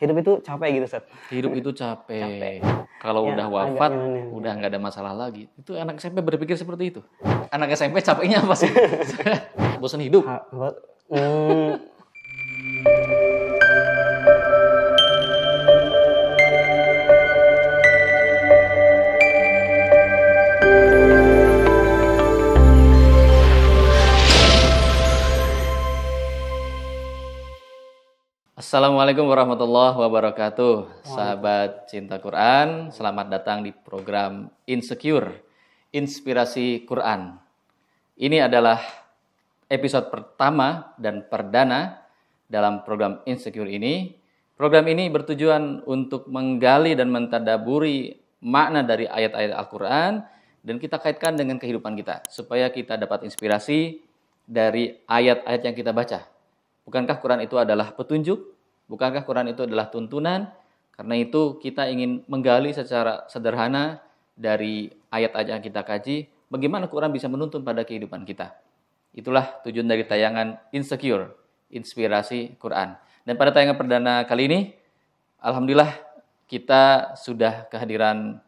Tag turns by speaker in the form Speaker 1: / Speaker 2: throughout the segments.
Speaker 1: hidup itu capek gitu, Ustaz.
Speaker 2: Hidup itu capek. Kalau
Speaker 1: Ya,
Speaker 2: udah
Speaker 1: agak
Speaker 2: wafat,
Speaker 1: gimana.
Speaker 2: udah nggak ada masalah lagi. Itu anak SMP berpikir seperti itu. Anak SMP capeknya apa sih? Bosan hidup. Assalamualaikum warahmatullahi wabarakatuh. Sahabat cinta Quran, selamat datang di program Insecure, Inspirasi Quran. Ini adalah episode pertama dan perdana dalam program Insecure ini. Program ini bertujuan untuk menggali dan mentadaburi makna dari ayat-ayat Al-Quran dan kita kaitkan dengan kehidupan kita supaya kita dapat inspirasi dari ayat-ayat yang kita baca. Bukankah Quran itu adalah petunjuk? Bukankah Quran itu adalah tuntunan? Karena itu kita ingin menggali secara sederhana dari ayat-ayat yang kita kaji, bagaimana Quran bisa menuntun pada kehidupan kita. Itulah tujuan dari tayangan Insecure, Inspirasi Quran. Dan pada tayangan perdana kali ini, alhamdulillah kita sudah kehadiran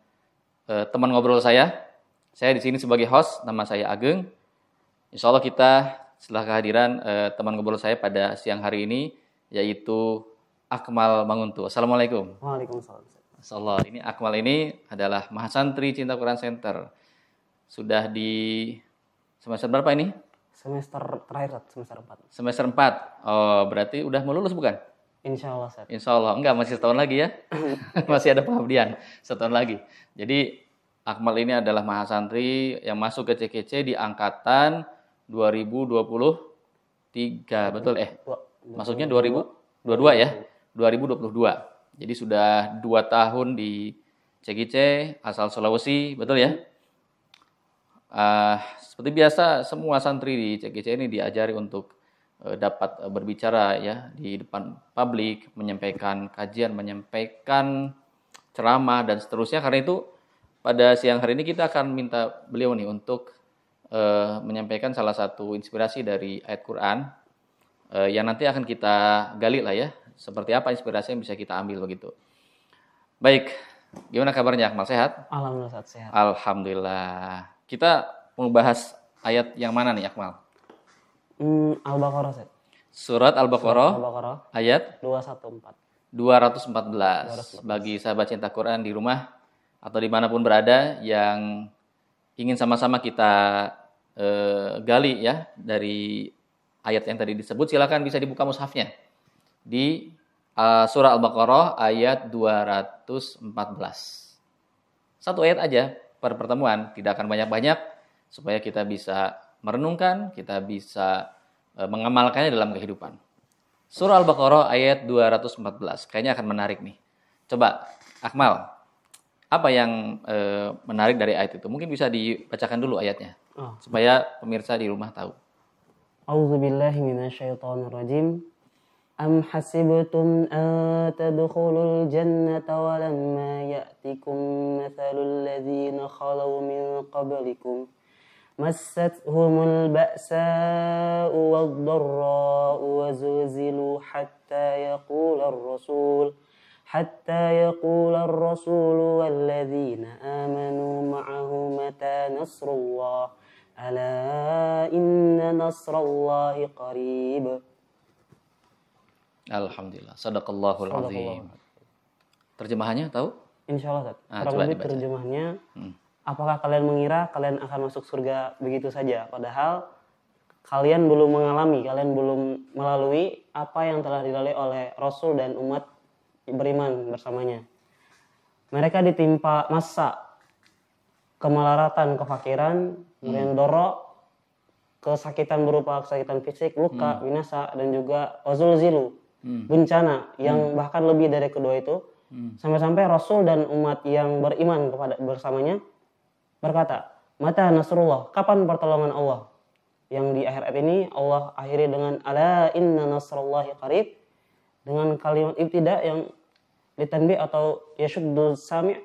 Speaker 2: teman ngobrol saya. Saya di sini sebagai host, nama saya Ageng. Insya Allah kita setelah kehadiran teman ngobrol saya pada siang hari ini, yaitu Akmal Manguntu. Assalamualaikum.
Speaker 1: Waalaikumsalam.
Speaker 2: Masyaallah, ini Akmal ini adalah Mahasantri Cinta Quran Center. Sudah di semester berapa ini?
Speaker 1: Semester terakhir, semester 4.
Speaker 2: Semester 4. Oh, berarti udah mau lulus bukan?
Speaker 1: Insya Allah, Ustaz.
Speaker 2: Insya Allah. Enggak, masih setahun lagi ya. Masih ada pengabdian. Setahun lagi. Jadi Akmal ini adalah Mahasantri yang masuk ke CKC di angkatan 2023. Betul Masuknya 2022 ya? 2022. Jadi sudah 2 tahun di CGC asal Sulawesi, betul ya? Seperti biasa semua santri di CGC ini diajari untuk dapat berbicara ya di depan publik, menyampaikan kajian, menyampaikan ceramah dan seterusnya. Karena itu pada siang hari ini kita akan minta beliau nih untuk menyampaikan salah satu inspirasi dari ayat Quran yang nanti akan kita gali lah ya. Seperti apa inspirasi yang bisa kita ambil begitu. Baik, gimana kabarnya Akmal, sehat?
Speaker 1: Alhamdulillah, Ustaz, sehat.
Speaker 2: Alhamdulillah. Kita mau bahas ayat yang mana nih Akmal?
Speaker 1: Al-Baqarah, Ustaz.
Speaker 2: Surat Al-Baqarah ayat
Speaker 1: 214.
Speaker 2: 214. Bagi sahabat cinta Quran di rumah atau dimanapun berada yang ingin sama-sama kita gali ya dari ayat yang tadi disebut, silakan bisa dibuka mushafnya di surah Al-Baqarah ayat 214. Satu ayat aja per pertemuan, tidak akan banyak-banyak supaya kita bisa merenungkan, kita bisa mengamalkannya dalam kehidupan. Surah Al-Baqarah ayat 214. Kayaknya akan menarik nih. Coba Akmal, apa yang menarik dari ayat itu? Mungkin bisa dibacakan dulu ayatnya supaya pemirsa di rumah tahu.
Speaker 1: A'udzubillahi minasyaitonirrajim. Am hasibtum an tadkhulul jannata wa lamma ya'tikum mathalul ladzina khalaw min qablikum massathumul ba'sa'u wad-dharra'u wa zulzilu hatta yaqula ar-rasul wal ladzina amanu ma'ahu mata nasrullah ala inna nasrallahi qarib.
Speaker 2: Alhamdulillah, sadaqallahul azim. Terjemahannya tahu?
Speaker 1: Insya Allah, Ustaz.
Speaker 2: Coba
Speaker 1: Kurang lebih
Speaker 2: dibaca.
Speaker 1: terjemahnya, apakah kalian mengira kalian akan masuk surga begitu saja? Padahal kalian belum mengalami, kalian belum melalui apa yang telah dilalui oleh Rasul dan umat beriman bersamanya. Mereka ditimpa masa kemelaratan, kefakiran, kemudian dorok, kesakitan berupa kesakitan fisik, luka, binasa, dan juga wazulzilu, bencana yang bahkan lebih dari kedua itu, sampai-sampai Rasul dan umat yang beriman kepada bersamanya berkata, mata nasrullah, kapan pertolongan Allah? Yang di akhir ayat ini Allah akhiri dengan ala inna nasrallahi qarib, dengan kalimat ibtida yang ditanbih atau yashuddu sami',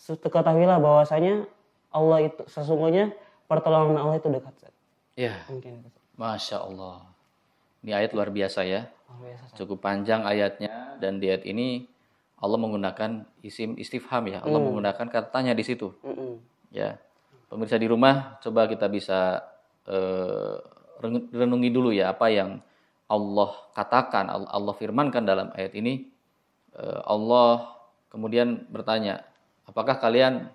Speaker 1: ketahuilah bahwasanya Allah itu sesungguhnya pertolongan Allah itu dekat.
Speaker 2: Ya, Masya Allah. Ini ayat luar biasa ya.
Speaker 1: Luar biasa, Ustaz.
Speaker 2: Cukup panjang ayatnya dan di ayat ini Allah menggunakan isim istifham ya. Allah menggunakan kata tanya di situ. Ya. Pemirsa di rumah coba kita bisa renungi dulu ya apa yang Allah katakan, Allah firmankan dalam ayat ini. Allah kemudian bertanya, apakah kalian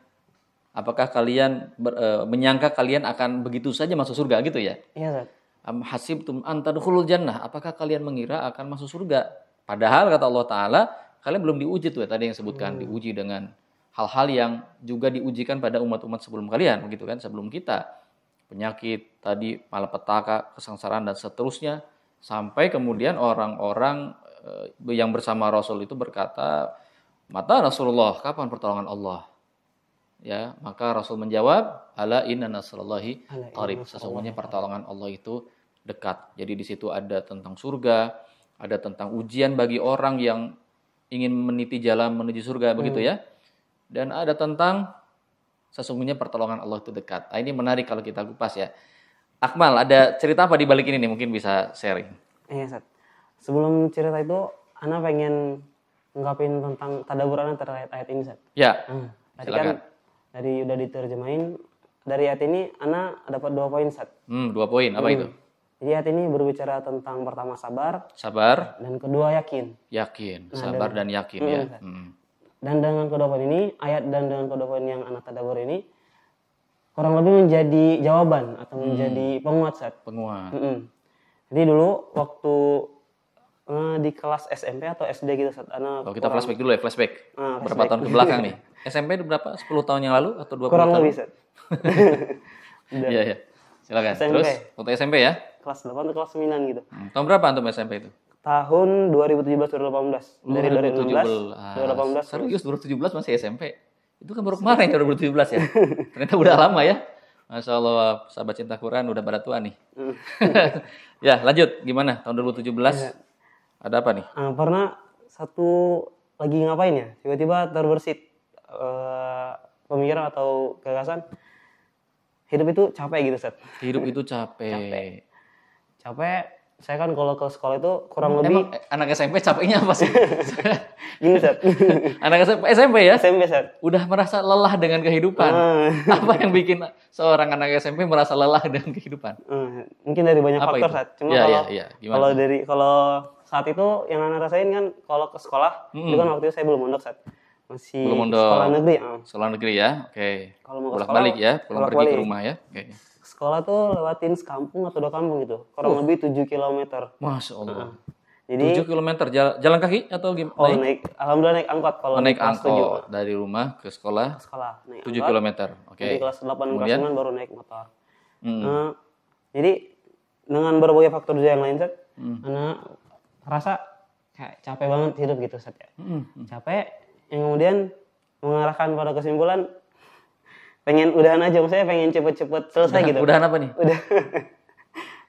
Speaker 2: menyangka kalian akan begitu saja masuk surga gitu ya?
Speaker 1: Iya, Ustaz.
Speaker 2: Am hasibtum an tadkhulul jannah? Apakah kalian mengira akan masuk surga? Padahal kata Allah Ta'ala, kalian belum diuji tuh ya tadi yang sebutkan, diuji dengan hal-hal yang juga diujikan pada umat-umat sebelum kalian, begitu kan, sebelum kita. Penyakit, tadi malapetaka, kesengsaraan dan seterusnya, sampai kemudian orang-orang yang bersama Rasul itu berkata, "Mata Rasulullah, kapan pertolongan Allah?" Ya, maka Rasul menjawab, "Ala inna nasrallahi qarib." Sesungguhnya pertolongan Allah itu dekat. Jadi di situ ada tentang surga, ada tentang ujian bagi orang yang ingin meniti jalan menuju surga, begitu ya. Dan ada tentang sesungguhnya pertolongan Allah itu dekat. Nah, ini menarik kalau kita kupas ya. Akmal, ada cerita apa di balik ini nih? Mungkin bisa sharing.
Speaker 1: Iya, Ustaz. Sebelum cerita itu, Ana pengen ngungkapin tentang tadabbur Ana terkait ayat ini, Ustaz.
Speaker 2: Ya,
Speaker 1: Tadi
Speaker 2: silakan.
Speaker 1: kan dari udah diterjemahin, dari ayat ini Ana dapat 2 poin, Ustaz.
Speaker 2: 2 poin, apa itu?
Speaker 1: Jadi ayat ini berbicara tentang pertama sabar,
Speaker 2: Sabar,
Speaker 1: dan kedua yakin.
Speaker 2: yakin. Sabar dan yakin ya.
Speaker 1: Dan dengan kedua poin ini, ayat dan dengan kedua poin yang Ana tadabbur ini, kurang lebih menjadi jawaban atau menjadi penguat, Ustaz.
Speaker 2: Penguat.
Speaker 1: Jadi dulu waktu di kelas SMP atau SD gitu, Ustaz. Ana
Speaker 2: Kalau kita flashback dulu ya, flashback. Berapa
Speaker 1: flashback.
Speaker 2: tahun ke belakang nih? SMP itu berapa? 10 tahun yang lalu atau 20
Speaker 1: kurang
Speaker 2: tahun?
Speaker 1: lebih, Ustaz.
Speaker 2: Iya, iya. Silakan.
Speaker 1: SMP.
Speaker 2: Terus waktu SMP ya?
Speaker 1: Kelas 8 atau kelas 9 gitu.
Speaker 2: Tahun berapa antum SMP itu?
Speaker 1: Tahun 2017-2018. Dari 2016, 2018.
Speaker 2: Serius 2017 masih SMP? Itu kan baru kemarin 2017 ya? Ternyata udah lama ya? Masya Allah, sahabat cinta Quran udah pada tua nih. Ya, lanjut. Gimana? Tahun 2017 ada apa nih?
Speaker 1: Pernah satu lagi ngapain ya? Tiba-tiba terbersit pemikiran atau gagasan. Hidup itu capek gitu, Ustaz.
Speaker 2: Hidup itu capek.
Speaker 1: Capek. Saya kan kalau ke sekolah itu kurang lebih
Speaker 2: Emang anak SMP capeknya apa sih?
Speaker 1: gini, Ustaz.
Speaker 2: Anak SMP ya?
Speaker 1: SMP, Ustaz.
Speaker 2: Udah merasa lelah dengan kehidupan. Apa yang bikin seorang anak SMP merasa lelah dengan kehidupan?
Speaker 1: Mungkin dari banyak
Speaker 2: Apa
Speaker 1: faktor,
Speaker 2: itu?
Speaker 1: Ustaz. Cuma
Speaker 2: Ya,
Speaker 1: kalau
Speaker 2: ya. Gimana?
Speaker 1: kalau saat itu yang Ana rasain kan kalau ke sekolah, itu kan waktu itu saya belum mondok, Ustaz. Masih
Speaker 2: Belum mondok.
Speaker 1: sekolah negeri.
Speaker 2: Sekolah negeri ya, oke.
Speaker 1: Kalau mau ke
Speaker 2: Bolak-balik ya, pulang pergi ke
Speaker 1: bolak-balik.
Speaker 2: rumah ya. Oke.
Speaker 1: Sekolah tuh lewatin sekampung atau 2 kampung gitu. Kurang lebih 7 km.
Speaker 2: Masya Allah.
Speaker 1: Jadi
Speaker 2: 7 km jalan kaki atau gimana?
Speaker 1: alhamdulillah naik angkot kalau
Speaker 2: Naik
Speaker 1: di kelas
Speaker 2: angkot dari rumah ke sekolah
Speaker 1: 7 sekolah. Naik
Speaker 2: 7
Speaker 1: angkot.
Speaker 2: km. Oke.
Speaker 1: Di kelas 8
Speaker 2: Kemudian?
Speaker 1: kelas 9 baru naik motor. Jadi dengan berbagai faktor juga yang lain, Ustaz, Ana rasa kayak capek banget hidup gitu, Ustaz ya. Capek yang kemudian mengarahkan pada kesimpulan pengen udahan aja, maksudnya pengen cepet-cepet selesai gitu.
Speaker 2: Udahan apa nih?
Speaker 1: Udah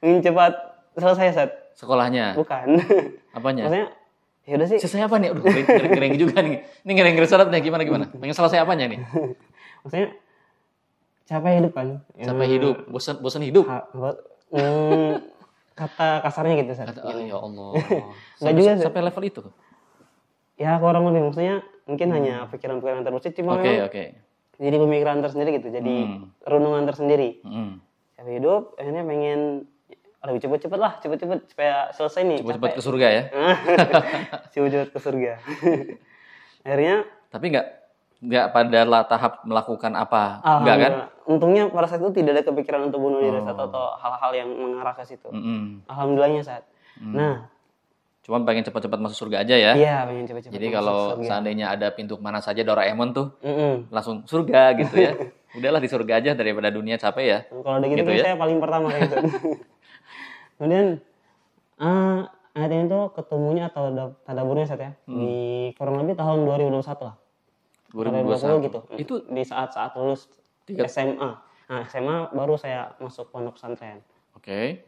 Speaker 1: ingin cepat selesai, Ustaz.
Speaker 2: Sekolahnya.
Speaker 1: Bukan.
Speaker 2: Apanya?
Speaker 1: Maksudnya ya udah sih.
Speaker 2: Selesai apa nih? Aduh, kering juga nih. Ini kering syarat nih, gimana? Pengen selesai apanya nih?
Speaker 1: Maksudnya capek hidup kan.
Speaker 2: Sampai hidup, bosan hidup.
Speaker 1: Kata kasarnya gitu, Ustaz.
Speaker 2: Ya Allah.
Speaker 1: Nggak juga, Ustaz.
Speaker 2: Sampai level itu.
Speaker 1: Ya kurang lebih, maksudnya mungkin hanya pikiran-pikiran terbesit, cuma memang
Speaker 2: Oke.
Speaker 1: jadi pemikiran tersendiri gitu, jadi renungan tersendiri. Capek hidup, akhirnya pengen lebih cepet-cepet lah, cepet-cepet supaya selesai nih.
Speaker 2: Cepet-cepet ke surga ya.
Speaker 1: Cepet-cepet ke surga. Akhirnya
Speaker 2: Tapi nggak pada tahap melakukan apa, nggak kan?
Speaker 1: untungnya pada saat itu tidak ada kepikiran untuk bunuh diri atau hal-hal yang mengarah ke situ. Alhamdulillahnya saat. Nah,
Speaker 2: Cuma pengen cepat-cepat masuk surga aja ya.
Speaker 1: iya pengen cepet-cepet.
Speaker 2: Jadi
Speaker 1: masuk
Speaker 2: kalau
Speaker 1: surga.
Speaker 2: seandainya ada pintu kemana saja Doraemon tuh langsung surga gitu ya. Udahlah di surga aja daripada dunia capek ya.
Speaker 1: Kalau udah gitu,
Speaker 2: Gitu
Speaker 1: kan
Speaker 2: ya?
Speaker 1: saya paling pertama kayak gitu. Kemudian ayat ini tuh ketemunya atau tadabburnya saat ya di kurang lebih tahun 2021 lah.
Speaker 2: 2021
Speaker 1: gitu.
Speaker 2: Itu
Speaker 1: Di saat lulus SMA. Nah, SMA baru saya masuk pondok pesantren.
Speaker 2: oke.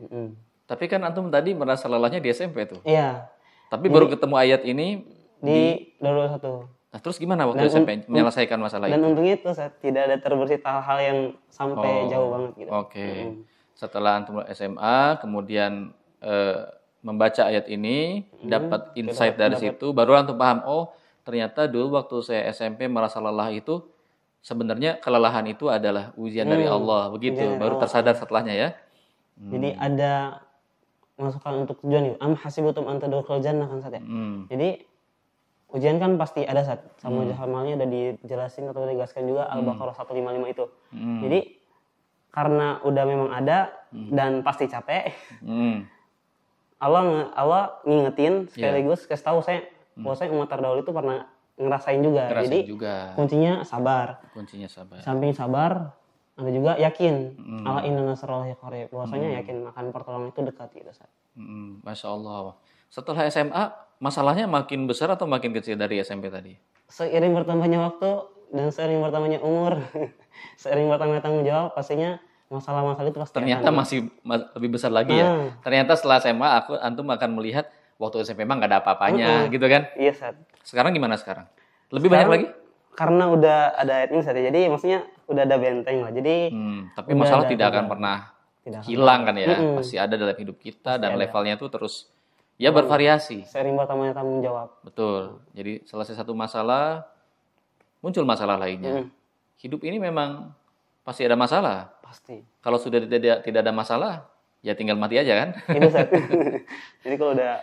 Speaker 2: Tapi kan antum tadi merasa lelahnya di SMP tuh.
Speaker 1: Iya,
Speaker 2: Tapi baru ketemu ayat ini
Speaker 1: di 2021.
Speaker 2: Nah, terus gimana waktu SMP menyelesaikan masalah
Speaker 1: Dan
Speaker 2: itu?
Speaker 1: untungnya itu saya tidak ada terbersit hal-hal yang sampai jauh banget gitu.
Speaker 2: Oke. Setelah antum SMA, kemudian membaca ayat ini, dapat insight dari situ, baru antum paham, oh ternyata dulu waktu saya SMP merasa lelah itu, sebenarnya kelelahan itu adalah ujian dari Allah, begitu.
Speaker 1: Ujian dari
Speaker 2: Baru
Speaker 1: Allah.
Speaker 2: tersadar setelahnya ya.
Speaker 1: Jadi ada masukan untuk tujuan itu. Am hasibutum an tadkhulul jannah kan Sat ya. Jadi ujian kan pasti ada Sat. Sama Jamalnya udah dijelasin atau dijelaskan juga Al-Baqarah 155 itu. Jadi karena udah memang ada dan pasti capek, Allah ngingetin sekaligus kasih tahu saya bahwa saya umat terdahulu itu pernah ngerasain juga. Jadi kuncinya sabar. Samping sabar, ada juga yakin. Ala inna nasrallahi qarib. Bahwasanya yakin akan pertolongan itu dekat gitu.
Speaker 2: Masya Allah. Setelah SMA, masalahnya makin besar atau makin kecil dari SMP tadi?
Speaker 1: Seiring bertambahnya waktu dan seiring bertambahnya umur, seiring bertambahnya tanggung jawab, pastinya masalah-masalah itu pasti
Speaker 2: ternyata masih lebih besar lagi ya. Ternyata setelah SMA antum akan melihat waktu SMP memang nggak ada apa-apanya gitu kan?
Speaker 1: Iya Sat.
Speaker 2: Sekarang gimana sekarang? Lebih banyak lagi?
Speaker 1: Karena udah ada ayat ini Sat. Jadi maksudnya udah ada benteng lah. Jadi
Speaker 2: tapi masalah tidak akan pernah hilang kan ya? Masih ada dalam hidup kita dan levelnya itu terus ya bervariasi.
Speaker 1: Seiring bertambahnya tanggung jawab.
Speaker 2: Betul. Jadi selesai satu masalah muncul masalah lainnya. Hidup ini memang pasti ada masalah.
Speaker 1: Pasti.
Speaker 2: Kalau sudah tidak ada masalah, ya tinggal mati aja kan?
Speaker 1: Itu Sat. Jadi kalau udah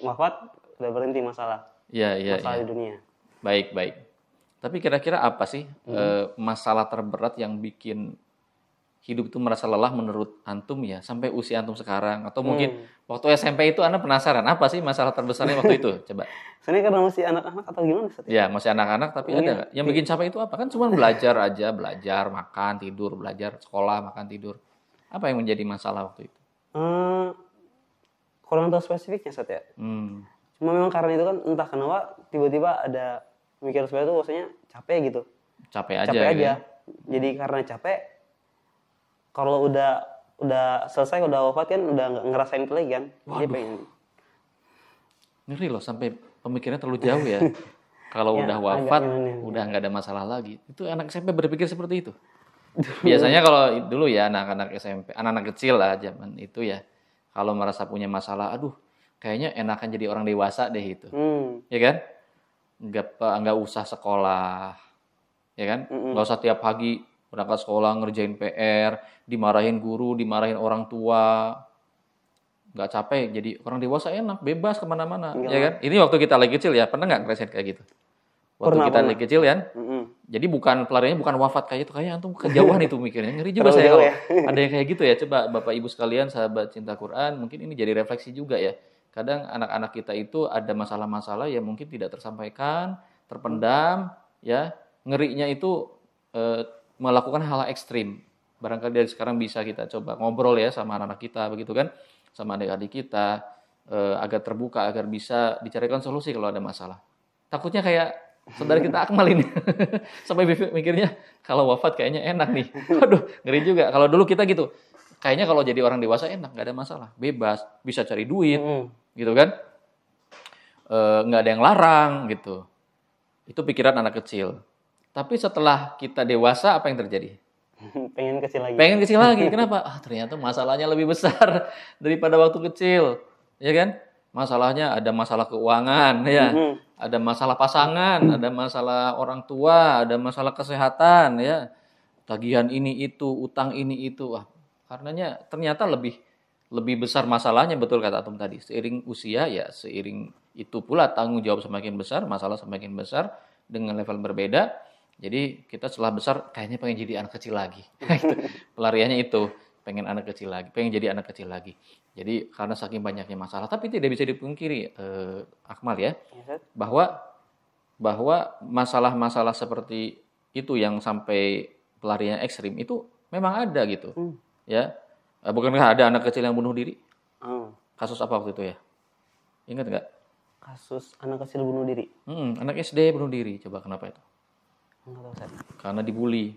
Speaker 1: wafat, udah berhenti masalah.
Speaker 2: Iya.
Speaker 1: Masalah di dunia.
Speaker 2: Baik. Tapi kira-kira apa sih masalah terberat yang bikin hidup itu merasa lelah menurut antum ya sampai usia antum sekarang? Atau mungkin waktu SMP itu anda penasaran apa sih masalah terbesarnya waktu itu? Coba.
Speaker 1: Sebenarnya karena masih anak-anak atau gimana Sat?
Speaker 2: Ya masih anak-anak tapi ada nggak? Yang bikin capek itu apa? Kan cuma belajar aja, belajar, makan, tidur, belajar, sekolah, makan, tidur. Apa yang menjadi masalah waktu itu?
Speaker 1: Kurang tahu spesifiknya Sat ya. Cuma memang karena itu kan entah kenapa tiba-tiba ada mikir seperti itu, maksudnya capek gitu.
Speaker 2: Capek aja.
Speaker 1: Ya? Jadi karena capek, kalau udah selesai, udah wafat kan udah nggak ngerasain itu lagi kan. Jadi pengen.
Speaker 2: Ngeri loh sampai pemikirannya terlalu jauh ya. Kalau udah wafat, udah nggak ada masalah lagi. Itu anak SMP berpikir seperti itu. Biasanya kalau dulu ya anak-anak SMP, anak-anak kecil lah zaman itu ya, kalau merasa punya masalah, aduh, kayaknya enakan jadi orang dewasa deh itu, ya kan? Nggak usah sekolah, ya kan? Nggak usah tiap pagi berangkat sekolah ngerjain PR, dimarahin guru, dimarahin orang tua, nggak capek. Jadi orang dewasa enak, bebas kemana-mana, ya kan? Ini waktu kita lagi kecil ya, pernah nggak ngerasain kayak gitu? Waktu kita lagi kecil kan? Jadi pelariannya bukan wafat kayak itu, kayaknya antum kejauhan itu mikirnya. Ngeri juga saya kalau ada yang kayak gitu ya. Coba Bapak Ibu sekalian, sahabat cinta Quran, mungkin ini jadi refleksi juga ya. Kadang anak-anak kita itu ada masalah-masalah yang mungkin tidak tersampaikan, terpendam, ya. Ngerinya itu melakukan hal ekstrim. Barangkali dari sekarang bisa kita coba ngobrol ya sama anak-anak kita, begitu kan? Sama adik-adik kita, agar terbuka, agar bisa dicarikan solusi kalau ada masalah. Takutnya kayak saudara kita Akmal ini sampai mikirnya kalau wafat kayaknya enak nih. Waduh, ngeri juga. Kalau dulu kita gitu, kayaknya kalau jadi orang dewasa enak, nggak ada masalah, bebas, bisa cari duit, gitu kan? Nggak ada yang larang, gitu. Itu pikiran anak kecil. Tapi setelah kita dewasa, apa yang terjadi?
Speaker 1: Pengen kecil lagi.
Speaker 2: Pengen kecil lagi. Kenapa? Ternyata masalahnya lebih besar daripada waktu kecil, ya kan? Masalahnya ada masalah keuangan, ya. Ada masalah pasangan, ada masalah orang tua, ada masalah kesehatan, ya. Tagihan ini itu, utang ini itu. Wah, karenanya ternyata lebih besar masalahnya, betul kata Atum tadi. Seiring usia ya, seiring itu pula tanggung jawab semakin besar, masalah semakin besar dengan level berbeda. Jadi kita setelah besar kayaknya pengen jadi anak kecil lagi. Pelariannya itu, pengen anak kecil lagi, pengen jadi anak kecil lagi. Jadi karena saking banyaknya masalah, tapi tidak bisa dipungkiri Akmal ya, bahwa masalah-masalah seperti itu yang sampai pelariannya ekstrim itu memang ada gitu. Ya. Bukankah ada anak kecil yang bunuh diri? Kasus apa waktu itu ya? Ingat nggak?
Speaker 1: Kasus anak kecil bunuh diri.
Speaker 2: Anak SD bunuh diri. Coba kenapa itu? Karena dibully.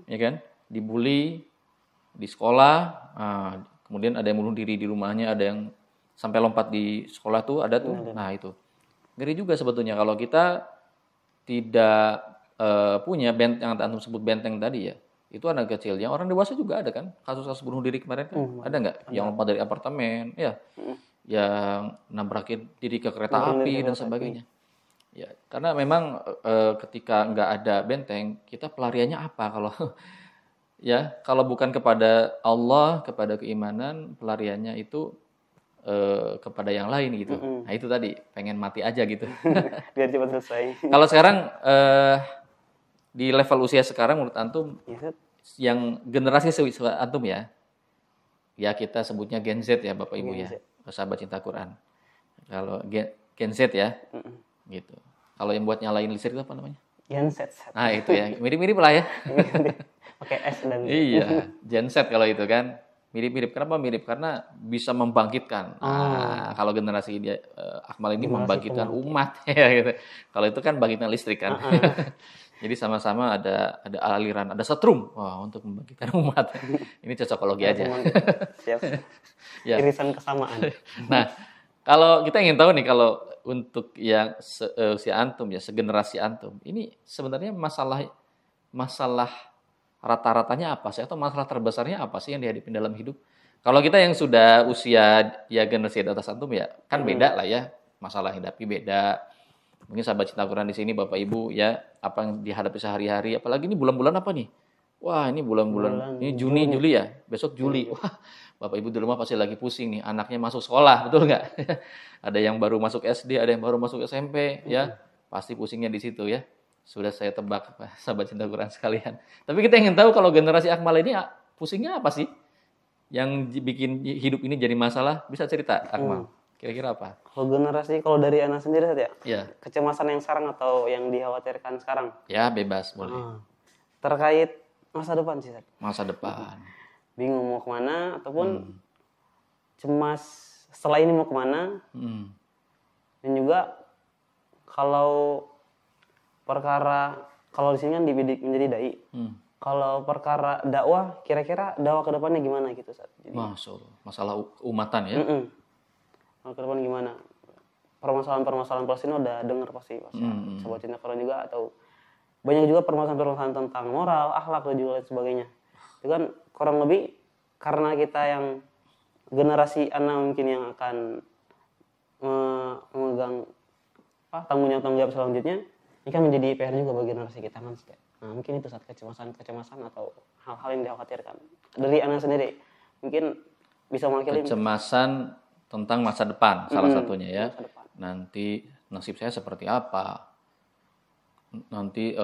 Speaker 2: Ya kan? Dibully di sekolah. Kemudian ada yang bunuh diri di rumahnya, ada yang sampai lompat di sekolah tuh, ada tuh. Nah itu. Ngeri juga sebetulnya kalau kita tidak punya yang antum sebut benteng tadi ya. Itu anak kecil. Yang orang dewasa juga ada kan? Kasus-kasus bunuh diri kemarin kan? Ada nggak? Yang lompat dari apartemen, ya. yang nabrakin diri ke kereta
Speaker 1: Nabrakin
Speaker 2: api
Speaker 1: diri ke
Speaker 2: dan
Speaker 1: kereta
Speaker 2: sebagainya. Ya, karena memang ketika nggak ada benteng, kita pelariannya apa kalau ya kalau bukan kepada Allah, kepada keimanan, pelariannya itu kepada yang lain gitu.
Speaker 1: Mm-mm.
Speaker 2: Nah itu tadi pengen mati aja gitu.
Speaker 1: Biar cepat selesai.
Speaker 2: Kalau sekarang di level usia sekarang menurut antum
Speaker 1: Ya, Ustaz.
Speaker 2: yang generasi antum ya kita sebutnya Gen Z ya Bapak Ibu
Speaker 1: Gen
Speaker 2: ya,
Speaker 1: Z.
Speaker 2: sahabat cinta Quran. Kalau Gen Z ya,
Speaker 1: Mm-mm.
Speaker 2: gitu. Kalau yang buat nyalain listrik itu apa namanya?
Speaker 1: Genset.
Speaker 2: Nah itu ya, mirip-mirip lah ya.
Speaker 1: Pakai S dan Z.
Speaker 2: Iya, genset kalau itu kan mirip-mirip. Kenapa mirip? Karena bisa membangkitkan. Nah, kalau generasi dia Akmal ini
Speaker 1: Generasi
Speaker 2: membangkitkan
Speaker 1: pembangkit.
Speaker 2: umat ya gitu. Kalau itu kan bangkitkan listrik kan. Jadi sama-sama ada aliran, ada setrum. Wah, untuk membangkitkan umat. Ini cocokologi aja.
Speaker 1: Pembangkit. Siap.
Speaker 2: Ya.
Speaker 1: Irisan kesamaan.
Speaker 2: Nah, kalau kita ingin tahu nih kalau untuk yang usia antum ya, segenerasi antum, ini sebenarnya masalah rata-ratanya apa sih atau masalah terbesarnya apa sih yang dihadapi dalam hidup? Kalau kita yang sudah usia ya generasi di atas antum ya kan beda lah ya, masalah yang hadapi beda. Mungkin sahabat cinta Quran di sini Bapak Ibu ya, apa yang dihadapi sehari-hari, apalagi ini bulan-bulan apa nih? Wah, ini bulan-bulan ini Juni, Juli ya. Besok Juli. Wah, Bapak Ibu di rumah pasti lagi pusing nih, anaknya masuk sekolah, betul nggak? Ada yang baru masuk SD, ada yang baru masuk SMP ya. Pasti pusingnya di situ ya. Sudah saya tebak sahabat cinta Quran sekalian. Tapi kita ingin tahu kalau generasi Akmal ini pusingnya apa sih? Yang bikin hidup ini jadi masalah, bisa cerita Akmal? Kira-kira apa?
Speaker 1: Kalau dari anak sendiri saja,
Speaker 2: Ya,
Speaker 1: kecemasan yang sekarang atau yang dikhawatirkan sekarang
Speaker 2: ya bebas boleh.
Speaker 1: terkait masa depan sih, Ustaz.
Speaker 2: Masa depan.
Speaker 1: Bingung mau kemana ataupun cemas setelah ini mau kemana,
Speaker 2: Hmm.
Speaker 1: dan juga kalau di sini kan dibidik menjadi dai.
Speaker 2: Hmm.
Speaker 1: Kalau perkara dakwah, kira-kira dakwah ke depannya gimana gitu, Ustaz? Jadi,
Speaker 2: Masya Allah. Masalah umatan ya.
Speaker 1: Kalau ke depan gimana? Permasalahan Palestina udah dengar pasti sahabat cinta Quran juga, atau banyak juga permasalahan tentang moral, akhlak dan juga lain sebagainya. Itu kan kurang lebih karena kita yang generasi anak mungkin yang akan memegang tanggung jawab selanjutnya, ini kan menjadi PR juga bagi generasi kita kan. Nah, mungkin itu saat kecemasan atau hal-hal yang dikhawatirkan dari anak sendiri, mungkin bisa mewakili
Speaker 2: Kecemasan tentang masa depan salah satunya ya.
Speaker 1: masa depan.
Speaker 2: Nanti nasib saya seperti apa? Nanti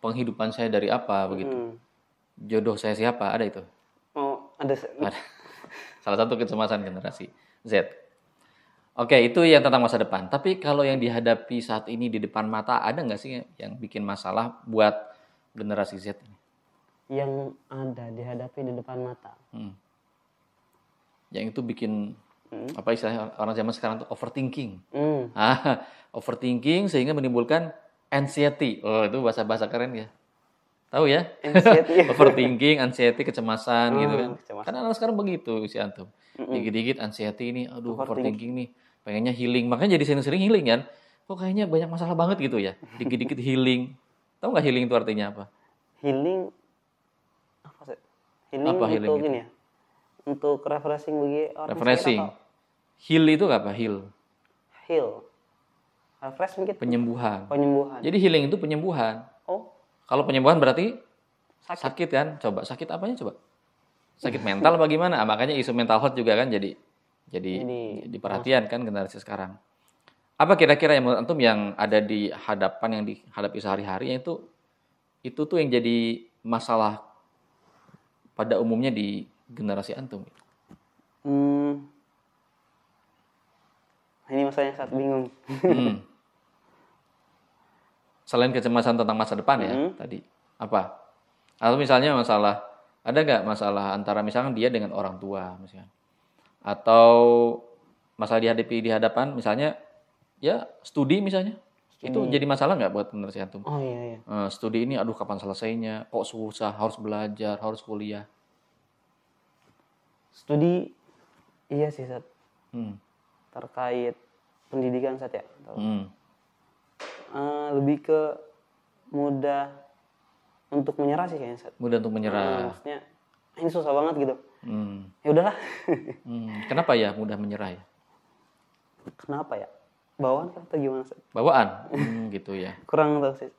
Speaker 2: penghidupan saya dari apa begitu? Jodoh saya siapa? Ada itu?
Speaker 1: Oh, ada.
Speaker 2: Ada. Salah satu kecemasan generasi Z. Oke, itu yang tentang masa depan. Tapi kalau yang dihadapi saat ini di depan mata, ada nggak sih yang bikin masalah buat generasi Z ini?
Speaker 1: Yang ada dihadapi di depan mata.
Speaker 2: Yang itu bikin apa istilahnya orang zaman sekarang tuh overthinking.
Speaker 1: Hmm.
Speaker 2: Overthinking sehingga menimbulkan anxiety. Oh, itu bahasa-bahasa keren ya. Tahu ya?
Speaker 1: Anxiety.
Speaker 2: Overthinking, anxiety, kecemasan gitu kan.
Speaker 1: Kecemasan.
Speaker 2: Karena anak sekarang begitu si antum. Dikit-dikit anxiety ini, aduh overthinking nih. Pengennya healing, makanya jadi sering-sering healing kan. Kok kayaknya banyak masalah banget gitu ya. Dikit-dikit healing. Tahu nggak healing itu artinya apa?
Speaker 1: Healing apa sih? Healing
Speaker 2: Apa healing
Speaker 1: untuk
Speaker 2: itu?
Speaker 1: ini ya? Untuk refreshing bagi orang
Speaker 2: Refreshing.
Speaker 1: sekitar
Speaker 2: Heal itu apa? Heal.
Speaker 1: atau heal. Refresh mungkin
Speaker 2: Penyembuhan.
Speaker 1: penyembuhan.
Speaker 2: Jadi healing itu penyembuhan.
Speaker 1: Oh,
Speaker 2: Kalau penyembuhan berarti sakit kan? Coba sakit apanya coba? Sakit mental bagaimana? Makanya isu mental health juga kan jadi perhatian kan generasi sekarang. Apa kira-kira yang menurut antum yang ada di hadapan yang dihadapi sehari-hari itu tuh yang jadi masalah pada umumnya di generasi antum?
Speaker 1: Ini masalahnya saat bingung.
Speaker 2: Selain kecemasan tentang masa depan ya tadi, apa? Atau misalnya ada nggak masalah antara misalnya dia dengan orang tua misalnya, atau masalah di hadapan misalnya ya studi misalnya, itu jadi masalah nggak buat generasi antum?
Speaker 1: Oh iya.
Speaker 2: Studi ini aduh kapan selesainya, kok susah, harus belajar, harus kuliah.
Speaker 1: Studi iya sih, Sat.
Speaker 2: Terkait
Speaker 1: Pendidikan, Sat ya. Lebih ke mudah untuk menyerah sih kayaknya, Sat.
Speaker 2: Mudah untuk menyerah.
Speaker 1: Maksudnya ini susah banget gitu. Ya udahlah.
Speaker 2: Kenapa ya mudah menyerah ya?
Speaker 1: Kenapa ya? Bawaan kah atau gimana Ustaz?
Speaker 2: Bawaan, gitu ya.
Speaker 1: Kurang tahu sih.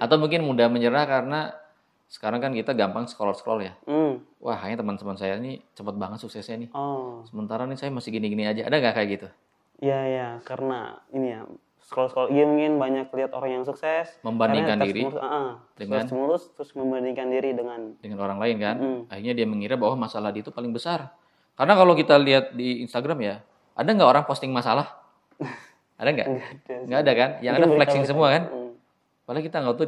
Speaker 2: Atau mungkin mudah menyerah karena sekarang kan kita gampang scroll ya. Wah, kayaknya teman-teman saya ini cepet banget suksesnya nih.
Speaker 1: Oh.
Speaker 2: Sementara nih saya masih gini-gini aja. Ada nggak kayak gitu?
Speaker 1: Ya, karena ini ya scroll mungkin banyak lihat orang yang sukses,
Speaker 2: Membandingkan diri
Speaker 1: dengan terus membandingkan diri dengan
Speaker 2: orang lain kan. Akhirnya dia mengira bahwa masalah dia itu paling besar. Karena kalau kita lihat di Instagram ya, ada nggak orang posting masalah? Ada nggak? Nggak ada kan? Yang ada flexing semua kan? Padahal kita nggak tahu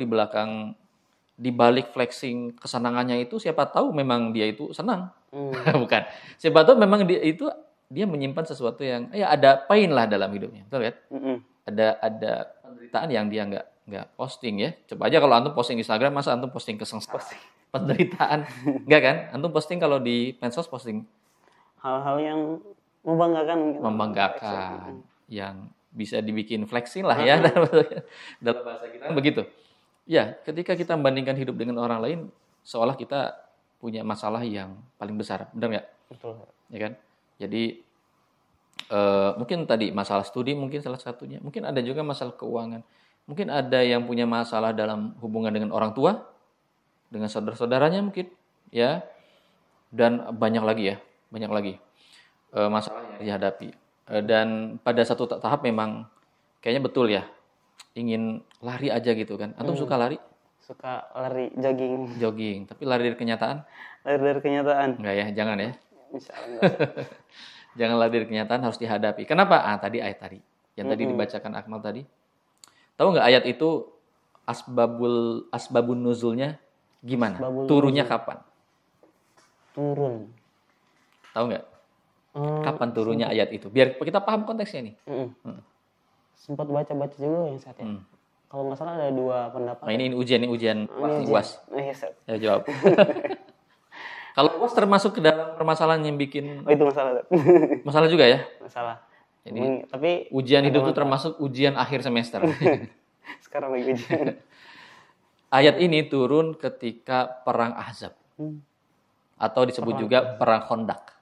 Speaker 2: di balik flexing kesenangannya itu siapa tahu memang dia itu senang. Bukan. Siapa tahu memang dia menyimpan sesuatu yang ya ada pain lah dalam hidupnya. Betul kan? Ada penderitaan yang dia nggak posting ya. Coba aja kalau antum posting Instagram, masa antum posting kesengsaraan, penderitaan? Enggak kan? Antum posting kalau di medsos posting
Speaker 1: hal-hal yang membanggakan,
Speaker 2: yang bisa dibikin flexing lah ya dalam bahasa kita kan begitu. Ya, ketika kita membandingkan hidup dengan orang lain, seolah kita punya masalah yang paling besar, benar nggak?
Speaker 1: Betul.
Speaker 2: Ya kan? Jadi mungkin tadi masalah studi mungkin salah satunya, mungkin ada juga masalah keuangan, mungkin ada yang punya masalah dalam hubungan dengan orang tua, dengan saudara-saudaranya mungkin, ya, dan banyak lagi masalah yang dihadapi. Dan pada satu tahap memang kayaknya betul ya, ingin lari aja gitu kan. Antum suka lari?
Speaker 1: Suka lari,
Speaker 2: jogging. Tapi lari dari kenyataan?
Speaker 1: Lari dari kenyataan?
Speaker 2: Enggak ya, jangan ya.
Speaker 1: Misalnya.
Speaker 2: Jangan lari dari kenyataan, harus dihadapi. Kenapa? Tadi ayat tadi. Yang tadi dibacakan Akmal tadi. Tahu nggak ayat itu asbabun nuzulnya gimana? Turunnya kapan?
Speaker 1: Turun.
Speaker 2: Tahu nggak? Kapan turunnya ayat itu? Biar kita paham konteksnya nih.
Speaker 1: Sempat baca-baca juga yang saat ya. Kalau nggak salah ada dua pendapat.
Speaker 2: Nah, ini ujian UAS.
Speaker 1: Iya,
Speaker 2: Ya jawab. Kalau UAS termasuk ke dalam permasalahan yang bikin.
Speaker 1: Oh, itu masalah.
Speaker 2: Masalah juga ya?
Speaker 1: Masalah.
Speaker 2: Jadi
Speaker 1: tapi
Speaker 2: ujian hidup itu termasuk ujian akhir semester.
Speaker 1: Sekarang lagi ujian.
Speaker 2: Ayat ini turun ketika perang Ahzab. Atau disebut juga perang Khandaq.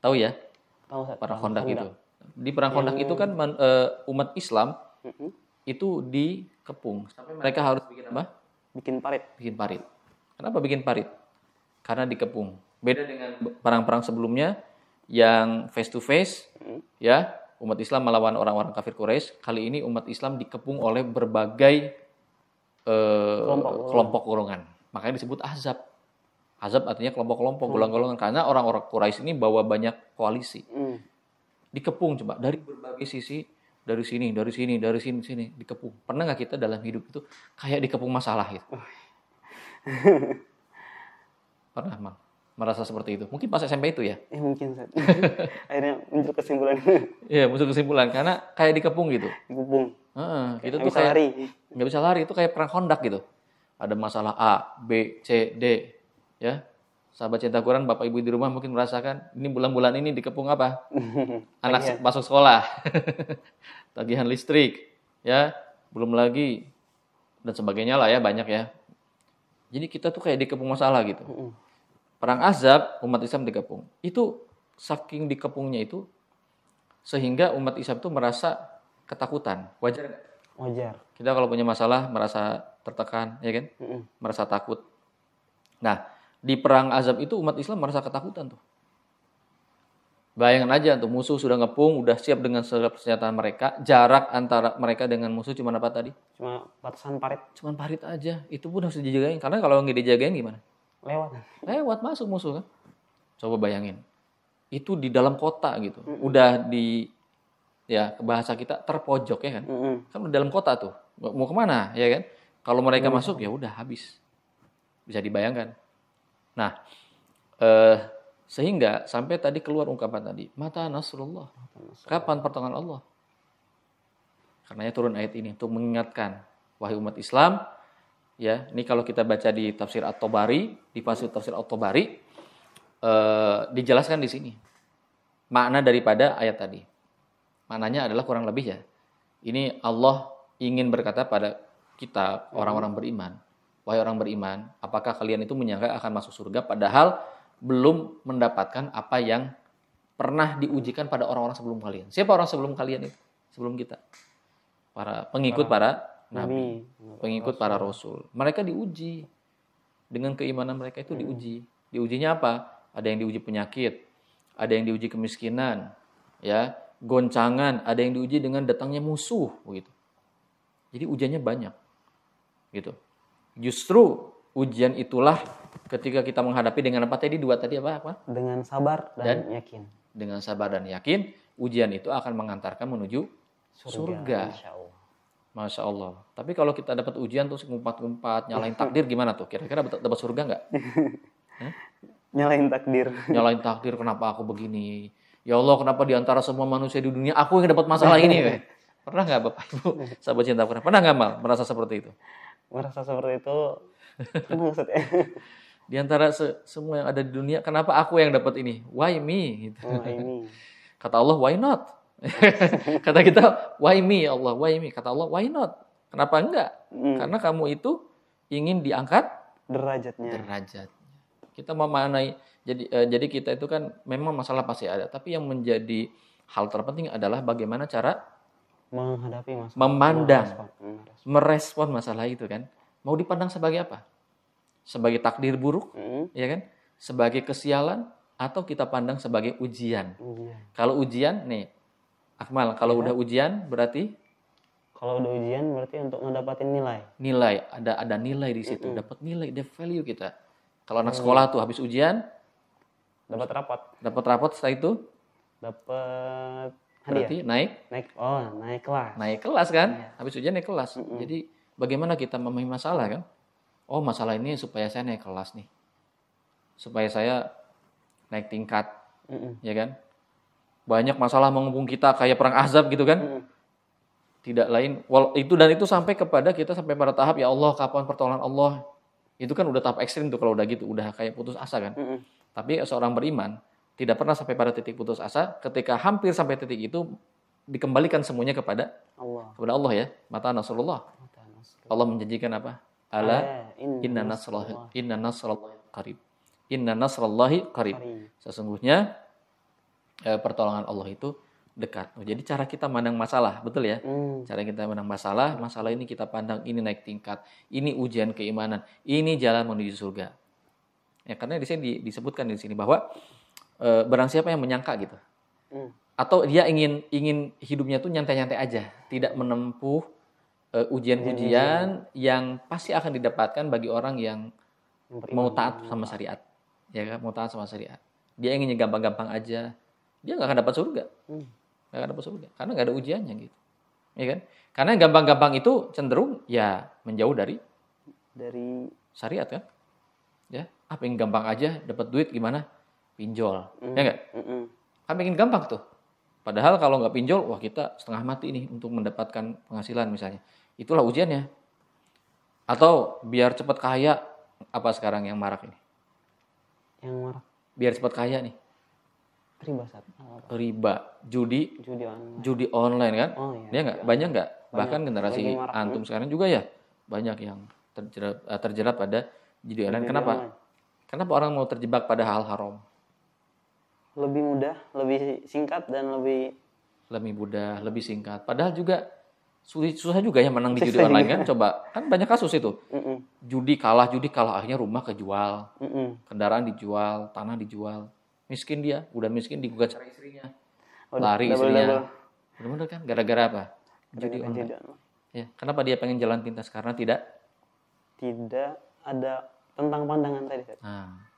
Speaker 2: Tahu ya?
Speaker 1: Tahu.
Speaker 2: Perang Khandaq itu. Di perang Khandaq itu kan umat Islam itu dikepung. Sampai mereka harus bikin apa?
Speaker 1: Bikin parit.
Speaker 2: Kenapa bikin parit? Karena dikepung. Beda dengan perang-perang sebelumnya yang face to face, ya, umat Islam melawan orang-orang kafir Quraisy. Kali ini umat Islam dikepung oleh berbagai kelompok golongan. Makanya disebut Ahzab. Ahzab artinya kelompok-kelompok, golongan-golongan, karena orang-orang Quraisy ini bawa banyak koalisi. Dikepung coba dari berbagai sisi, dari sini, dikepung. Pernah nggak kita dalam hidup itu kayak dikepung masalah gitu? Pernah, Mang? Merasa seperti itu? Mungkin pas SMP itu ya?
Speaker 1: Mungkin. Akhirnya muncul kesimpulan.
Speaker 2: Iya, muncul kesimpulan karena kayak dikepung gitu.
Speaker 1: Dikepung.
Speaker 2: Gitu tuh kayak nggak bisa lari, itu kayak perang Khandaq gitu. Ada masalah A, B, C, D, ya. Sahabat cinta Quran, Bapak Ibu di rumah mungkin merasakan ini bulan-bulan ini dikepung apa? Anak masuk sekolah, tagihan listrik, ya, belum lagi dan sebagainya lah ya, banyak ya. Jadi kita tuh kayak dikepung masalah gitu. Perang Ahzab, umat Islam dikepung. Itu saking dikepungnya itu sehingga umat Islam itu merasa ketakutan. Wajar nggak?
Speaker 1: Wajar.
Speaker 2: Kita kalau punya masalah merasa tertekan, ya kan? Merasa takut. Nah, di perang Ahzab itu umat Islam merasa ketakutan tuh. Bayangkan aja tuh, musuh sudah ngepung, udah siap dengan segala persenjataan mereka. Jarak antara mereka dengan musuh cuma apa tadi?
Speaker 1: Cuma batasan parit.
Speaker 2: Cuma parit aja. Itu pun harus dijagain. Karena kalau nggak dijagain gimana? Lewat masuk musuh kan. Coba bayangin. Itu di dalam kota gitu. Udah ya bahasa kita terpojok ya kan. Kan di dalam kota tuh. Mau kemana ya kan? Kalau mereka masuk ya udah habis. Bisa dibayangkan. Nah, sehingga sampai tadi keluar ungkapan tadi, mata nasrullah. Kapan pertolongan Allah? Karenanya turun ayat ini untuk mengingatkan wahai umat Islam, ya, ini kalau kita baca di tafsir At-Tabari, di tafsir At-Tabari, dijelaskan di sini makna daripada ayat tadi. Maknanya adalah kurang lebih ya. Ini Allah ingin berkata pada kita orang-orang beriman, wahai orang beriman, apakah kalian itu menyangka akan masuk surga padahal belum mendapatkan apa yang pernah diujikan pada orang-orang sebelum kalian. Siapa orang sebelum kalian itu? Sebelum kita. Para pengikut para nabi, pengikut para rasul. Mereka diuji. Dengan keimanan mereka itu diuji. Diujinya apa? Ada yang diuji penyakit, ada yang diuji kemiskinan, ya, goncangan, ada yang diuji dengan datangnya musuh, begitu. Jadi ujiannya banyak. Gitu. Justru ujian itulah ketika kita menghadapi dengan apa tadi? Dua tadi apa?
Speaker 1: Dengan sabar dan yakin.
Speaker 2: Dengan sabar dan yakin, ujian itu akan mengantarkan menuju surga. Masya Allah. Tapi kalau kita dapat ujian terus ngumpat-ngumpat, nyalain takdir gimana tuh? Kira-kira dapat surga nggak?
Speaker 1: Nyalain takdir.
Speaker 2: Nyalain takdir, kenapa aku begini? Ya Allah, kenapa di antara semua manusia di dunia aku yang dapat masalah ini? Pernah nggak Bapak Ibu, sahabat cinta Quran? Pernah nggak Mal merasa seperti itu?
Speaker 1: Merasa seperti itu, apa maksudnya?
Speaker 2: Di antara semua yang ada di dunia, kenapa aku yang dapat ini? Why me? Gitu.
Speaker 1: Ini.
Speaker 2: Kata Allah, why not? Kata kita, why me Allah? Why me? Kata Allah, why not? Kenapa enggak? Karena kamu itu ingin diangkat derajatnya. Kita memaknai, jadi kita itu kan memang masalah pasti ada, tapi yang menjadi hal terpenting adalah bagaimana cara
Speaker 1: menghadapi masalah,
Speaker 2: memandang, merespon masalah itu kan. Mau dipandang sebagai apa? Sebagai takdir buruk, ya kan? Sebagai kesialan, atau kita pandang sebagai ujian. Kalau ujian, nih, Akmal, kalau udah ujian berarti?
Speaker 1: Kalau udah ujian berarti untuk ngedapatin nilai.
Speaker 2: Nilai, ada nilai di situ, dapat nilai, ada value kita. Kalau anak sekolah tuh habis ujian,
Speaker 1: dapat rapot.
Speaker 2: Dapat rapot, setelah itu?
Speaker 1: Dapat
Speaker 2: berarti naik
Speaker 1: kelas.
Speaker 2: Naik kelas kan? Habis ujian naik kelas. Jadi bagaimana kita memahami masalah kan? Oh, masalah ini supaya saya naik kelas nih. Supaya saya naik tingkat. Ya kan? Banyak masalah menghubung kita kayak perang azab gitu kan? Tidak lain itu sampai kepada kita sampai pada tahap ya Allah, kapan pertolongan Allah? Itu kan udah tahap ekstrim tuh kalau udah gitu, udah kayak putus asa kan? Tapi seorang beriman tidak pernah sampai pada titik putus asa. Ketika hampir sampai titik itu, dikembalikan semuanya kepada Allah ya. Mata nasrullah. Allah menjanjikan apa? Ala inna nasrallahi qarib. Inna nasrallahi qarib. Sesungguhnya pertolongan Allah itu dekat. Jadi cara kita pandang masalah, betul ya? Cara kita pandang masalah ini kita pandang ini naik tingkat, ini ujian keimanan, ini jalan menuju surga. Ya, karena di sini disebutkan di sini bahwa barang siapa yang menyangka gitu, atau dia ingin hidupnya tuh nyantai-nyantai aja, tidak menempuh ujian-ujian yang pasti akan didapatkan bagi orang yang mau taat sama syariat, ya kan? Mau taat sama syariat. Dia inginnya gampang-gampang aja, dia nggak akan dapat surga, karena nggak ada ujiannya gitu, ya kan? Karena yang gampang-gampang itu cenderung ya menjauh dari syariat kan, ya. Apa yang gampang aja dapat duit gimana? Pinjol, ya nggak? Kan pengen gampang tuh. Padahal kalau nggak pinjol, wah kita setengah mati nih untuk mendapatkan penghasilan misalnya. Itulah ujiannya. Atau biar cepat kaya, apa sekarang yang marak ini?
Speaker 1: Yang marak?
Speaker 2: Biar cepat kaya nih. Riba, judi online kan? Oh, iya. Dia nggak? Banyak nggak? Bahkan generasi antum sekarang juga ya banyak yang terjerat pada judi online. Kenapa? Kenapa orang mau terjebak pada hal haram?
Speaker 1: Lebih mudah, lebih singkat dan lebih
Speaker 2: mudah, lebih singkat. Padahal juga susah juga ya menang di judi online kan. Coba, kan banyak kasus itu. Judi kalah, akhirnya rumah kejual, kendaraan dijual, tanah dijual. Miskin dia, udah miskin digugat cerai istrinya. Lari istrinya. Benar-benar kan gara-gara apa? Judi online. Ya, kenapa dia pengen jalan pintas? Karena tidak
Speaker 1: ada tentang pandangan tadi.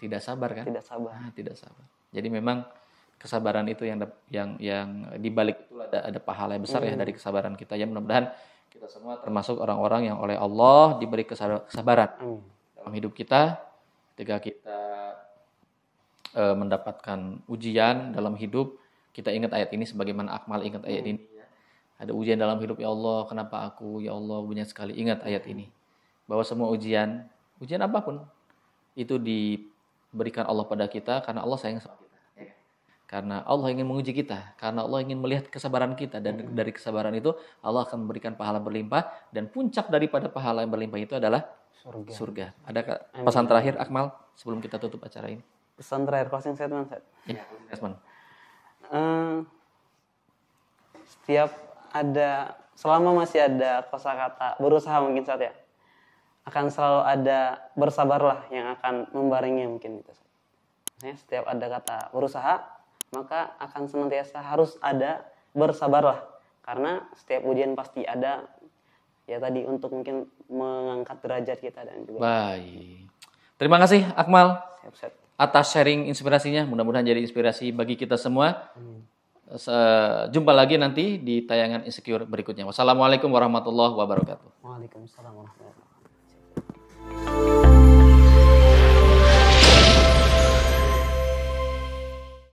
Speaker 2: Tidak sabar kan?
Speaker 1: Tidak sabar.
Speaker 2: Tidak sabar. Jadi memang kesabaran itu yang di balik itu ada pahala yang besar ya dari kesabaran kita. Ya mudah-mudahan kita semua termasuk orang-orang yang oleh Allah diberi kesabaran dalam hidup kita. Ketika kita mendapatkan ujian dalam hidup, kita ingat ayat ini sebagaimana Akmal ingat ayat ini. Ada ujian dalam hidup, ya Allah, kenapa aku? Ya Allah, banyak sekali ingat ayat ini. Bahwa semua ujian apapun itu diberikan Allah pada kita karena Allah sayang sama kita. Karena Allah ingin menguji kita, karena Allah ingin melihat kesabaran kita, dan dari kesabaran itu Allah akan memberikan pahala berlimpah, dan puncak daripada pahala yang berlimpah itu adalah surga. Ada pesan terakhir Akmal sebelum kita tutup acara ini?
Speaker 1: Pesan terakhir, closing statement, Ustaz.
Speaker 2: Ya, Asman.
Speaker 1: Selama masih ada kosakata berusaha mungkin saat ya, akan selalu ada bersabarlah yang akan membarengi mungkin itu. Setiap ada kata berusaha, maka akan senantiasa harus ada bersabarlah. Karena setiap ujian pasti ada, ya tadi untuk mungkin mengangkat derajat kita dan juga.
Speaker 2: Baik. Terima kasih Akmal
Speaker 1: Siap.
Speaker 2: atas sharing inspirasinya. Mudah-mudahan jadi inspirasi bagi kita semua. Jumpa lagi nanti di tayangan Insecure berikutnya. Wassalamualaikum warahmatullahi wabarakatuh.
Speaker 1: Waalaikumsalam warahmatullahi wabarakatuh.